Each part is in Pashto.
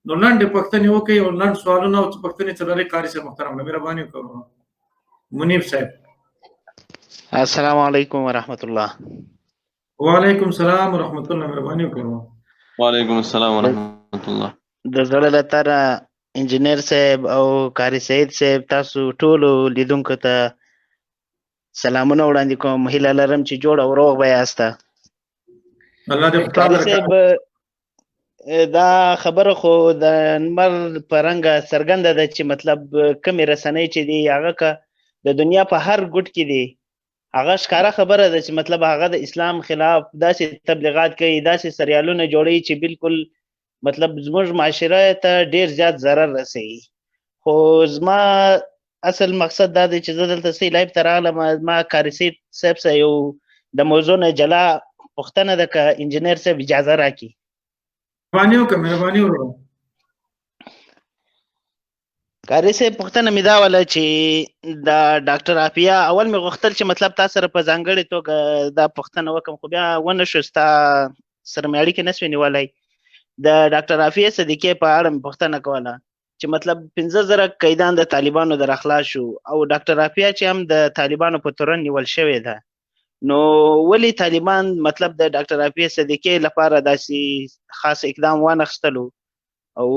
نو لنډې پوښتنې وکړئ او لنډ سوالونه او پوښتنې څلورې قاري صاحب محترم مهرباني وکړئ. منیب صاحب. السلام علیکم ورحمت الله. وعلیکم السلام ورحمت الله مهرباني وکړئ. وعلیکم السلام ورحمت الله. د زړه له تله انجینر صاحب او قاری سعید صاحب تاسو ټولو لیدونکو ته سلامونه وړاندې کوم. هیله لرم چې جوړ او روغ به یاسته. الله دې قاری صاحب دا خبره خو د نمر په رنګه څرګنده ده چې مطلب کمې رسنۍ چې دي هغه که د دنیا په هر ګوټ کې دي هغه ښکاره خبره ده چې مطلب هغه د اسلام خلاف داسې تبلیغات کوي، داسې سریالونه جوړوي چې بالکل مطلب زموږ معاشره ته ډیر زیات ضرر رسوي. خو زما اصل مقصد دا دی چې زه دلته سی لایف ته راغلم، ما قاری صاحب سره یو د موضوع نه جلا پوښتنه ده که انجینر صاحب اجازه راکړي. مهرباني وکړه مهرباني وکړه. قاری صاحب پوښتنه مې دا وله چې د ډاکټر عافیه اول مې غوښتل چې مطلب تا سره په ځانګړې توګه دا پوښتنه وکړم خو بیا ونه شو، ستا سره مې اړیکې نه سوې نیولی. د ډاکټر عافیه صدیقې په اړه مې پوښتنه کوله چې مطلب 15,000 قیدان د طالبانو د راخلاص شو او ډاکټر عافیه چې هم د طالبانو په تورن نیول شوې ده، نو ولې طالبان مطلب د ډاکټر عافیه صدیقې لپاره داسې خاص اقدام وانخیستلو او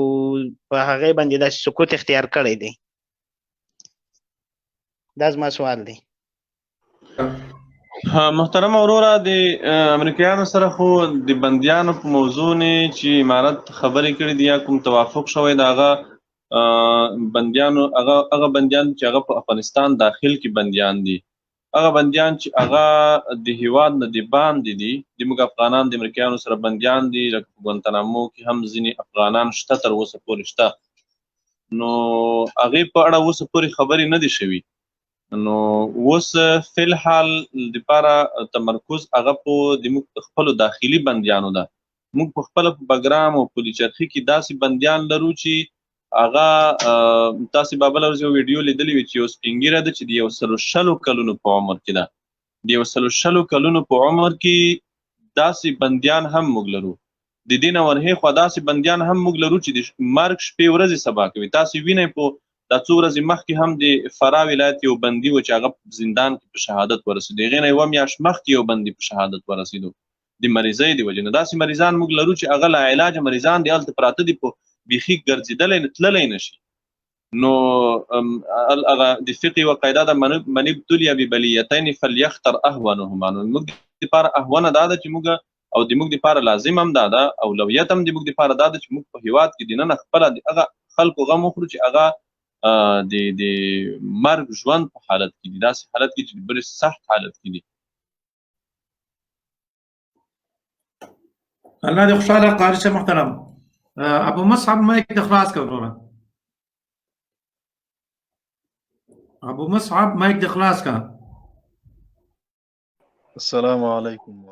په هغې باندې داسې سکوت اختیار کړی دی؟ دا زما سوال دی. محترم وروره، د امریکایانو سره خو د بندیانو په موضوع نه چې امارت خبرې کړې دي یا کوم توافق شوی د هغه بندیانو هغه بندیان چې هغه په افغانستان داخل کې بندیان دي، هغه بندیان چې هغه د هیواد نه د باندې دي، زموږ افغانان د امریکایانو سره بندیان دي، لکه په ګوانتانامو کې هم ځینې افغانان شته، تر اوسه پورې شته. نو هغې په اړه اوسه پورې خبرې نه دي شوي. نو اوس فی الحال دپاره تمرکز هغه په زموږ خپلو داخلي بندیانو ده. موږ په خپله په بګرام او پلچرخي کې داسې بندیان لرو چې هغه تاسې به بله ورځ یو ویډیو لیدلې وي چې یو سپین ږیره ده چې د 160 کلونو په عمر کې ده. د 160 کلونو په عمر کې داسې بندیان هم موږ لرو. د دې نه ورهاخوا داسې بندیان هم موږ لرو چې د مرګ شپې ورځې سبا کوي. تاسې وینئ په دا څو ورځې مخکې هم د فرا ولایت یو بندي و چې هغه په زندان کې په شهادت ورسېدو. هغې نه یوه میاشت مخکې یو بندي په شهادت ورسېدو د مریضۍ د وجې نه. داسې مریضان موږ لرو چې هغه لا علاجه مریضان دي، هلته پراته دي، په بیخي ګرځېدلی تللی نه شي. نو هغه د فقه یوه قاعده ده، من ابتلي ببلیتین فلیختر اهونهما. نو موږ دپاره اهونه دا ده چې موږ او د موږ دپاره لازم هم دا ده، اولویت هم د موږ دپاره دا ده چې موږ په هېواد کې دننه خپله د هغه خلکو غم وخورو چې هغه د مرګ ژوند په حالت کې دي، داسې حالت کې چې د بلې سخت حالت کې دي. الله دې خوشحاله قاری صاحب محترم. ابو مصعب مایک دې خلاص کړه وروره. ابو مصعب مایک دې خلاص کړه. السلام علیکم.